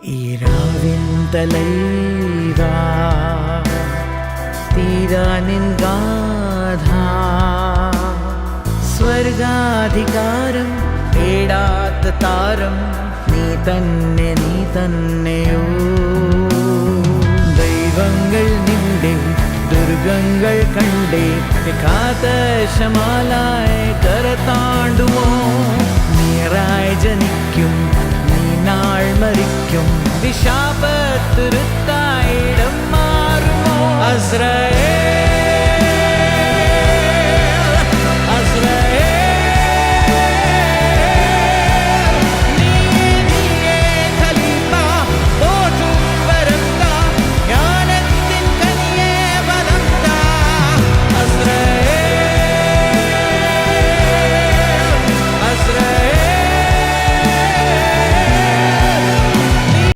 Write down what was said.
ഈരാവിൻ തലൈവാ തീരാനിൻ ഗാഥ സ്വർഗാധികാരം തേടാത്ത താരം നീ തന്നെയോ ദൈവങ്ങൾ നിന്റെ ദുർഗങ്ങൾ കണ്ടേ കാതശമാലായി കരതാണ്ടുമോ നീറായി ജനിക്കും നീ നാൾ മരിക്കും വിശാപത്തുരുത്തായിടം മാറുമോ അസ്ര